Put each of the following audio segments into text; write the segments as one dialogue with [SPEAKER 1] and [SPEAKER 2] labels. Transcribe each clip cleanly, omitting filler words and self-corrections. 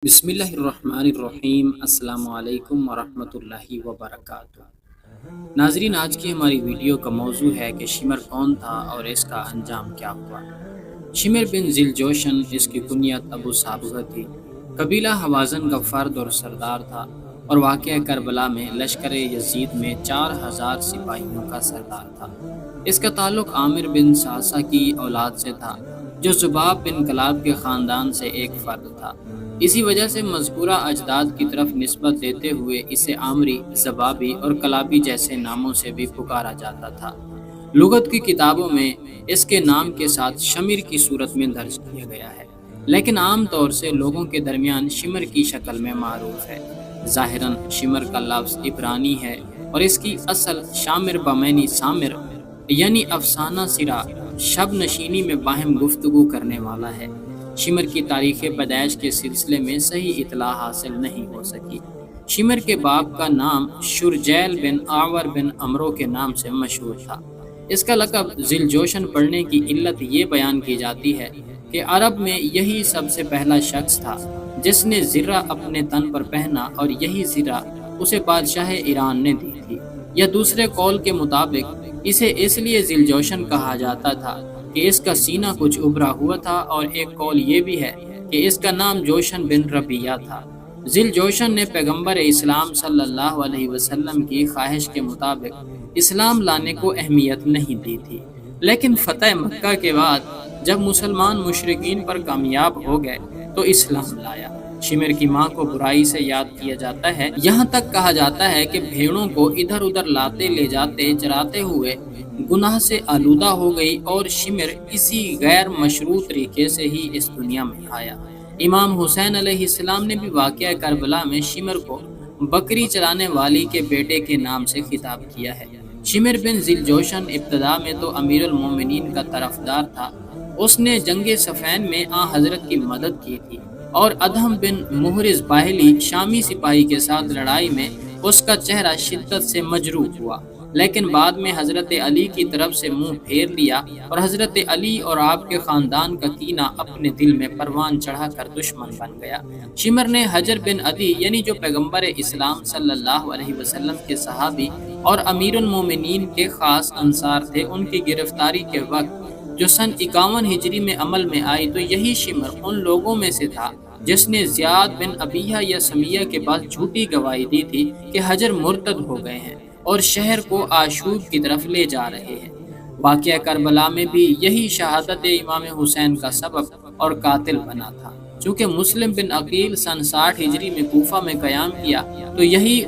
[SPEAKER 1] بسم اللہ الرحمن الرحیم۔ السلام علیکم ورحمۃ اللہ وبرکاتہ۔ ناظرین، آج کی ہماری ویڈیو کا موضوع ہے کہ شمر کون تھا اور اس کا انجام کیا ہوا۔ شمر بن ذی الجوشن، اس کی کنیت ابو صابغہ تھی، قبیلہ حوازن کا فرد اور سردار تھا اور واقعہ کربلا میں لشکر یزید میں 4000 سپاہیوں کا سردار تھا۔ اس کا تعلق عامر بن صعصع کی اولاد سے تھا جو ذباب بن کلاب کے خاندان سے ایک فرد تھا۔ اسی وجہ سے مذکورہ اجداد کی طرف نسبت دیتے ہوئے اسے عامری، ذبابی اور کلابی جیسے ناموں سے بھی پکارا جاتا تھا۔ لغت کی کتابوں میں اس کے نام کے ساتھ شمر کی صورت میں درج کیا گیا ہے، لیکن عام طور سے لوگوں کے درمیان شمر کی شکل میں معروف ہے۔ ظاہراً شمر کا لفظ عبرانی ہے اور اس کی اصل شامر بمعنی سامر یعنی افسانہ سرا، شب نشینی میں باہم گفتگو کرنے والا ہے۔ شمر کی تاریخ پیدائش کے سلسلے میں صحیح اطلاع حاصل نہیں ہو سکی۔ شمر کے باپ کا نام شرجیل بن آور بن عمرو کے نام سے مشہور تھا۔ اس کا لقب ذی الجوشن پڑھنے کی علت یہ بیان کی جاتی ہے کہ عرب میں یہی سب سے پہلا شخص تھا جس نے زرہ اپنے تن پر پہنا اور یہی زرہ اسے بادشاہ ایران نے دی تھی، یا دوسرے قول کے مطابق اسے اس لیے ذی الجوشن کہا جاتا تھا کہ اس کا سینہ کچھ ابھرا ہوا تھا، اور ایک قول یہ بھی ہے کہ اس کا نام جوشن بن ربیہ تھا۔ ذی الجوشن نے پیغمبر اسلام صلی اللہ علیہ وسلم کی خواہش کے مطابق اسلام لانے کو اہمیت نہیں دی تھی، لیکن فتح مکہ کے بعد جب مسلمان مشرکین پر کامیاب ہو گئے تو اسلام لایا۔ شمر کی ماں کو برائی سے یاد کیا جاتا ہے، یہاں تک کہا جاتا ہے کہ بھیڑوں کو ادھر ادھر لاتے لے جاتے چراتے ہوئے گناہ سے آلودہ ہو گئی، اور شمر اسی غیر مشروع طریقے سے ہی اس دنیا میں آیا۔ امام حسین علیہ السلام نے بھی واقعہ کربلا میں شمر کو بکری چرانے والی کے بیٹے کے نام سے خطاب کیا ہے۔ شمر بن ذی الجوشن ابتدا میں تو امیر المومنین کا طرفدار تھا۔ اس نے جنگ صفین میں حضرت کی مدد کی تھی، اور ادہم بن محرز باہلی شامی سپاہی کے ساتھ لڑائی میں اس کا چہرہ شدت سے مجروح ہوا، لیکن بعد میں حضرت علی کی طرف سے منہ پھیر لیا اور حضرت علی اور آپ کے خاندان کا کینہ اپنے دل میں پروان چڑھا کر دشمن بن گیا۔ شمر نے حجر بن عدی یعنی جو پیغمبر اسلام صلی اللہ علیہ وسلم کے صحابی اور امیر المومنین کے خاص انصار تھے، ان کی گرفتاری کے وقت جو سن 51 ہجری میں عمل میں آئی، تو یہی شمر ان لوگوں میں سے تھا جس نے زیاد بن ابیہ یا سمیہ کے بعد جھوٹی گواہی دی تھی کہ حجر مرتد ہو گئے ہیں اور شہر کو آشوب کی طرف لے جا رہے ہیں۔ واقعہ کربلا میں بھی یہی شہادت امام حسین کا سبب اور قاتل بنا تھا۔ چونکہ مسلم بن عقیل سن 60 ہجری میں کوفہ میں قیام کیا، تو یہی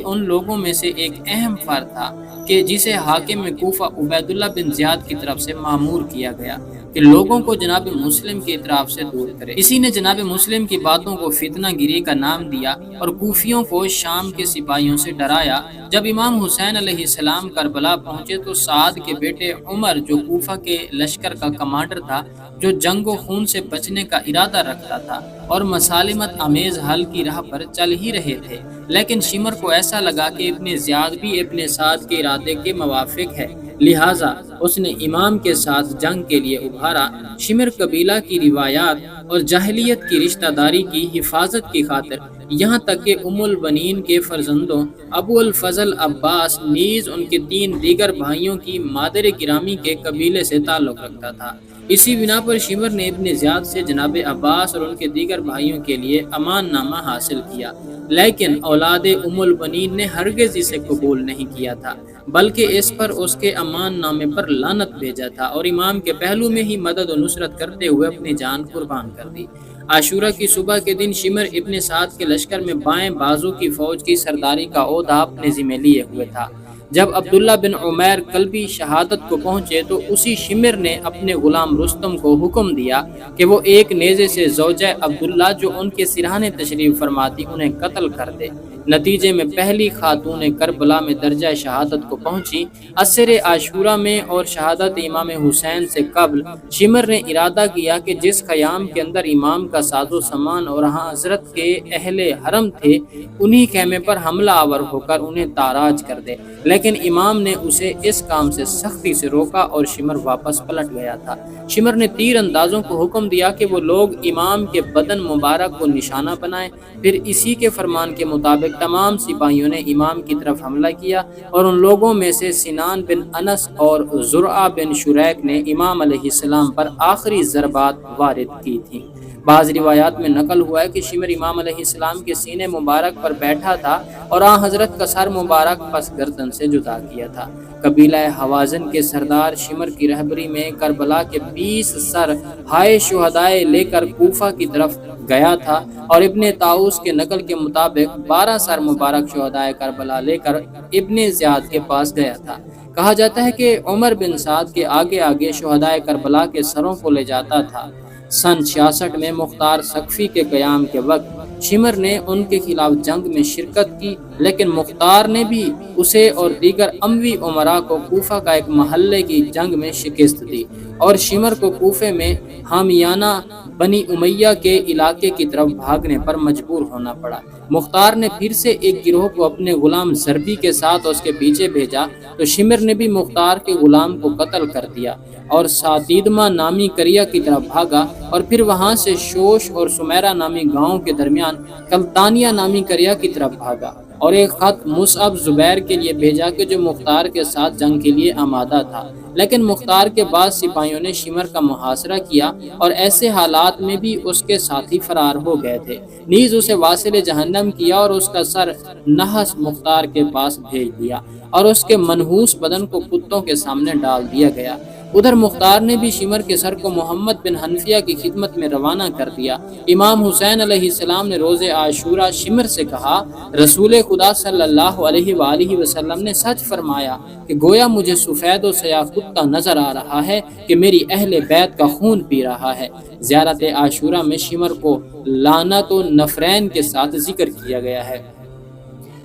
[SPEAKER 1] ان لوگوں میں سے ایک اہم فرد تھا کہ جسے حاکم کوفہ عبید اللہ بن زیاد کی طرف سے مامور کیا گیا کہ لوگوں کو جناب مسلم کی اطراف سے دور کرے۔ اسی نے جناب مسلم کی باتوں کو فتنہ گیری کا نام دیا اور کوفیوں کو شام کے سپاہیوں سے ڈرایا۔ جب امام حسین علیہ السلام کربلا پہنچے تو سعد کے بیٹے عمر، جو کوفہ کے لشکر کا کمانڈر تھا، جو جنگ و خون سے بچنے کا ارادہ رکھتا تھا اور مسالمت آمیز حل کی راہ پر چل ہی رہے تھے، لیکن شمر کو ایسا لگا کہ ابن زیاد بھی ابن سعد کے ارادے کے موافق ہے، لہٰذا اس نے امام کے ساتھ جنگ کے لیے ابھارا۔ شمر قبیلہ کی روایات اور جاہلیت کی رشتہ داری کی حفاظت کی خاطر یہاں تک کہ ام البنین کے فرزندوں ابو الفضل عباس نیز ان کے 3 دیگر بھائیوں کی مادر گرامی کے قبیلے سے تعلق رکھتا تھا۔ اسی بنا پر شمر نے ابن زیاد سے جناب عباس اور ان کے دیگر بھائیوں کے لیے امان نامہ حاصل کیا، لیکن اولاد ام البنین نے ہرگز اسے قبول نہیں کیا تھا، بلکہ اس پر اس کے امان نامے پر لعنت بھیجا تھا اور امام کے پہلو میں ہی مدد و نصرت کرتے ہوئے اپنی جان قربان کر دی۔ عاشورہ کی صبح کے دن شمر ابن سعد کے لشکر میں بائیں بازو کی فوج کی سرداری کا عہدہ اپنے ذمہ لیے ہوئے تھا۔ جب عبداللہ بن عمیر کلبی شہادت کو پہنچے تو اسی شمر نے اپنے غلام رستم کو حکم دیا کہ وہ ایک نیزے سے زوجہ عبداللہ جو ان کے سرہانے تشریف فرماتی انہیں قتل کر دے۔ نتیجے میں پہلی خاتون کربلا میں درجہ شہادت کو پہنچی۔ عصر عاشورہ میں اور شہادت امام حسین سے قبل شمر نے ارادہ کیا کہ جس خیام کے اندر امام کا ساز و سامان اور حضرت کے اہل حرم تھے انہی خیمے پر حملہ آور ہو کر انہیں تاراج کر دے، لیکن امام نے اسے اس کام سے سختی سے روکا اور شمر واپس پلٹ گیا تھا۔ شمر نے تیر اندازوں کو حکم دیا کہ وہ لوگ امام کے بدن مبارک کو نشانہ بنائیں، پھر اسی کے فرمان کے مطابق تمام سپاہیوں نے امام کی طرف حملہ کیا اور ان لوگوں میں سے سنان بن انس اور زرعہ بن شریک نے امام علیہ السلام پر آخری ضربات وارد کی تھیں۔ بعض روایات میں نقل ہوا ہے کہ شمر امام علیہ السلام کے سینے مبارک پر بیٹھا تھا اور حضرت کا سر مبارک پس گردن سے جدا کیا تھا۔ قبیلہ حوازن کے سردار شمر کی رہبری میں کربلا کے 20 سر ہائے شہدائے لے کر کوفہ کی طرف گیا تھا اور ابن طاؤس کے نقل کے مطابق 12 سر مبارک شہدائے کربلا لے کر ابن زیاد کے پاس گیا تھا۔ کہا جاتا ہے کہ عمر بن سعد کے آگے آگے شہدائے کربلا کے سروں کو لے جاتا تھا۔ سن 66 میں مختار ثقفی کے قیام کے وقت شمر نے ان کے خلاف جنگ میں شرکت کی، لیکن مختار نے بھی اسے اور دیگر اموی امراء کو کوفہ کا ایک محلے کی جنگ میں شکست دی اور شمر کو کوفے میں حامیانہ بنی امیہ کے علاقے کی طرف بھاگنے پر مجبور ہونا پڑا۔ مختار نے پھر سے ایک گروہ کو اپنے غلام زربی کے ساتھ اس کے پیچھے بھیجا تو شمر نے بھی مختار کے غلام کو قتل کر دیا اور ساتیدما نامی قریہ کی طرف بھاگا اور پھر وہاں سے شوش اور سمیرہ نامی گاؤں کے درمیان کلتانیہ نامی قریہ کی طرف بھاگا اور ایک خط مصعب زبیر کے لیے بھیجا کہ جو مختار کے ساتھ جنگ کے لیے آمادہ تھا، لیکن مختار کے بعد سپاہیوں نے شمر کا محاصرہ کیا اور ایسے حالات میں بھی اس کے ساتھی فرار ہو گئے تھے، نیز اسے واصل جہنم کیا اور اس کا سر نحس مختار کے پاس بھیج دیا اور اس کے منحوس بدن کو کتوں کے سامنے ڈال دیا گیا۔ ادھر مختار نے بھی شمر کے سر کو محمد بن حنفیہ کی خدمت میں روانہ کر دیا۔ امام حسین علیہ السلام نے روز عاشورہ شمر سے کہا، رسول خدا صلی اللہ علیہ وآلہ وسلم نے سچ فرمایا کہ گویا مجھے سفید و سیاہ کتا نظر آ رہا ہے کہ میری اہل بیت کا خون پی رہا ہے۔ زیارت عاشورہ میں شمر کو لعنت و نفرین کے ساتھ ذکر کیا گیا ہے۔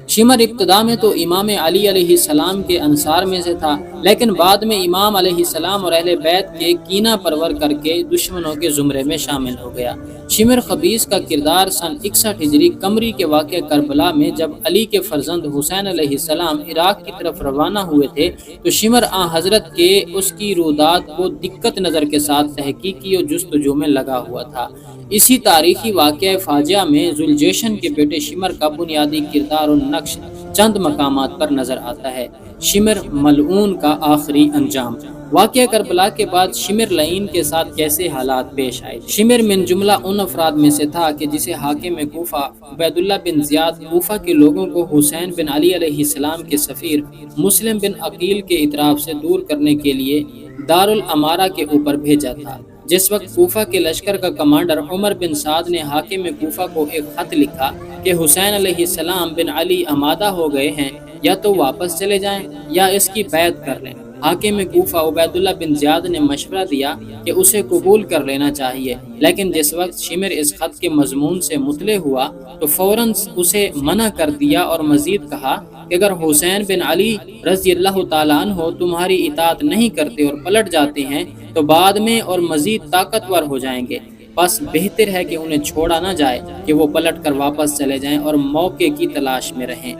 [SPEAKER 1] شمر ابتدا میں تو امام علی علیہ السلام کے انصار میں سے تھا، لیکن بعد میں امام علیہ السلام اور اہل بیت کے کینہ پرور کر کے دشمنوں کے زمرے میں شامل ہو گیا۔ شمر خبیث کا کردار سن 61 ہجری قمری کے واقعہ کربلا میں جب علی کے فرزند حسین علیہ السلام عراق کی طرف روانہ ہوئے تھے تو شمر حضرت کے اس کی رودات کو دقت نظر کے ساتھ تحقیقی اور جستجو میں لگا ہوا تھا۔ اسی تاریخی واقعہ فاجعہ میں ذوالجیشن کے بیٹے شمر کا بنیادی کردار اور نقش چند مقامات پر نظر آتا ہے۔ شمر ملعون کا آخری انجام۔ واقعہ کربلا کے بعد شمر لعین کے ساتھ کیسے حالات پیش آئے؟ شمر من جملہ ان افراد میں سے تھا کہ جسے حاکم کوفہ عبیداللہ بن زیاد کوفہ کے لوگوں کو حسین بن علی علیہ السلام کے سفیر مسلم بن عقیل کے اطراف سے دور کرنے کے لیے دارالامارہ کے اوپر بھیجا تھا۔ جس وقت کوفہ کے لشکر کا کمانڈر عمر بن سعد نے حاکم کوفہ کو ایک خط لکھا کہ حسین علیہ السلام بن علی آمادہ ہو گئے ہیں، یا تو واپس چلے جائیں یا اس کی بیعت کر لیں۔ حاکم کوفہ عبیداللہ بن زیاد نے مشورہ دیا کہ اسے قبول کر لینا چاہیے، لیکن جس وقت شمر اس خط کے مضمون سے مطلع ہوا تو فوراً اسے منع کر دیا اور مزید کہا کہ اگر حسین بن علی رضی اللہ تعالیٰ عنہ تمہاری اطاعت نہیں کرتے اور پلٹ جاتے ہیں تو بعد میں اور مزید طاقتور ہو جائیں گے، بس بہتر ہے کہ انہیں چھوڑا نہ جائے کہ وہ پلٹ کر واپس چلے جائیں اور موقع کی تلاش میں رہیں۔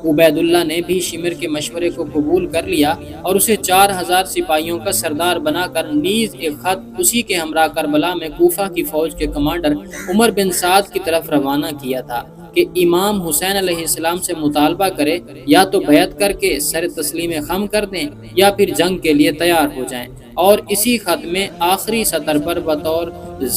[SPEAKER 1] عبیداللہ نے بھی شمر کے مشورے کو قبول کر لیا اور اسے 4000 سپاہیوں کا سردار بنا کر نیز ایک خط اسی کے ہمراہ کربلا میں کوفہ کی فوج کے کمانڈر عمر بن سعد کی طرف روانہ کیا تھا کہ امام حسین علیہ السلام سے مطالبہ کرے یا تو بیعت کر کے سر تسلیم خم کر دیں یا پھر جنگ کے لیے تیار ہو جائیں۔ اور اسی خط میں آخری سطر پر بطور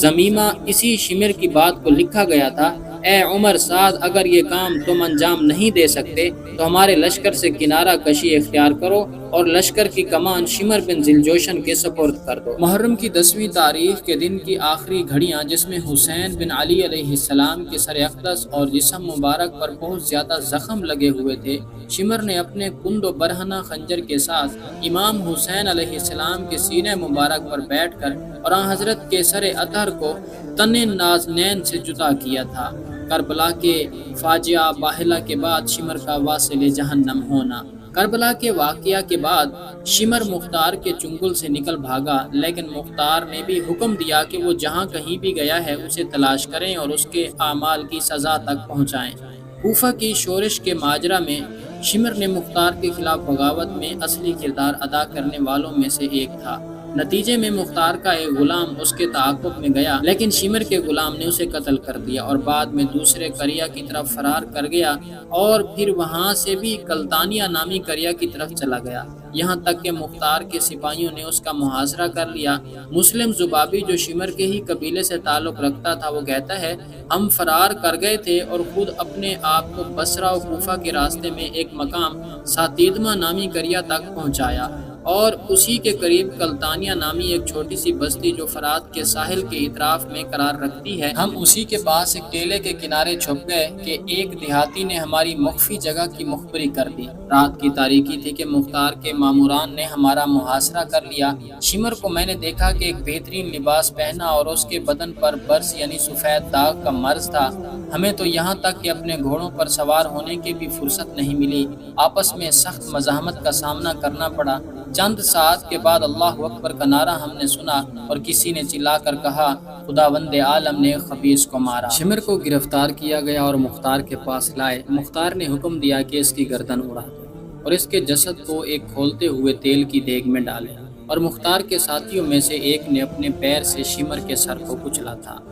[SPEAKER 1] ضمیمہ اسی شمر کی بات کو لکھا گیا تھا، اے عمر سعد، اگر یہ کام تم انجام نہیں دے سکتے تو ہمارے لشکر سے کنارہ کشی اختیار کرو اور لشکر کی کمان شمر بن ذوالجیشن کے سپرد کر دو۔ محرم کی 10ویں تاریخ کے دن کی آخری گھڑیاں جس میں حسین بن علی علیہ السلام کے سر اقدس اور جسم مبارک پر بہت زیادہ زخم لگے ہوئے تھے، شمر نے اپنے کند و برہنہ خنجر کے ساتھ امام حسین علیہ السلام کے سینے مبارک پر بیٹھ کر اور حضرت کے سر اطہر کو تن نازنین سے جدا کیا تھا۔ کربلا کے فاجعہ باہلا کے بعد شمر کا واصل جہنم ہونا۔ کربلا کے واقعہ کے بعد شمر مختار کے چنگل سے نکل بھاگا، لیکن مختار نے بھی حکم دیا کہ وہ جہاں کہیں بھی گیا ہے اسے تلاش کریں اور اس کے اعمال کی سزا تک پہنچائیں۔ کوفہ کی شورش کے ماجرا میں شمر نے مختار کے خلاف بغاوت میں اصلی کردار ادا کرنے والوں میں سے ایک تھا۔ نتیجے میں مختار کا ایک غلام اس کے تعاقب میں گیا، لیکن شمر کے غلام نے اسے قتل کر دیا اور بعد میں دوسرے قریہ کی طرف فرار کر گیا اور پھر وہاں سے بھی کلتانیہ نامی قریہ کی طرف چلا گیا، یہاں تک کہ مختار کے سپاہیوں نے اس کا محاصرہ کر لیا۔ مسلم زبابی جو شمر کے ہی قبیلے سے تعلق رکھتا تھا، وہ کہتا ہے، ہم فرار کر گئے تھے اور خود اپنے آپ کو بصرہ و کوفہ کے راستے میں ایک مقام ساتیدمہ نامی قریہ تک پہنچایا اور اسی کے قریب کلتانیہ نامی ایک چھوٹی سی بستی جو فرات کے ساحل کے اطراف میں قرار رکھتی ہے، ہم اسی کے پاس ایک ٹیلے کے کنارے چھپ گئے کہ ایک دیہاتی نے ہماری مخفی جگہ کی مخبری کر دی۔ رات کی تاریکی تھی کہ مختار کے ماموران نے ہمارا محاصرہ کر لیا۔ شمر کو میں نے دیکھا کہ ایک بہترین لباس پہنا اور اس کے بدن پر برس یعنی سفید داغ کا مرض تھا۔ ہمیں تو یہاں تک کہ اپنے گھوڑوں پر سوار ہونے کی بھی فرصت نہیں ملی، آپس میں سخت مزاحمت کا سامنا کرنا پڑا۔ چند ساعت کے بعد اللہ اکبر کا نعرہ ہم نے سنا اور کسی نے چلا کر کہا، خداوند عالم نے خبیث کو مارا۔ شمر کو گرفتار کیا گیا اور مختار کے پاس لائے۔ مختار نے حکم دیا کہ اس کی گردن اڑا دو اور اس کے جسد کو ایک کھولتے ہوئے تیل کی دیگ میں ڈالے، اور مختار کے ساتھیوں میں سے ایک نے اپنے پیر سے شمر کے سر کو کچلا تھا۔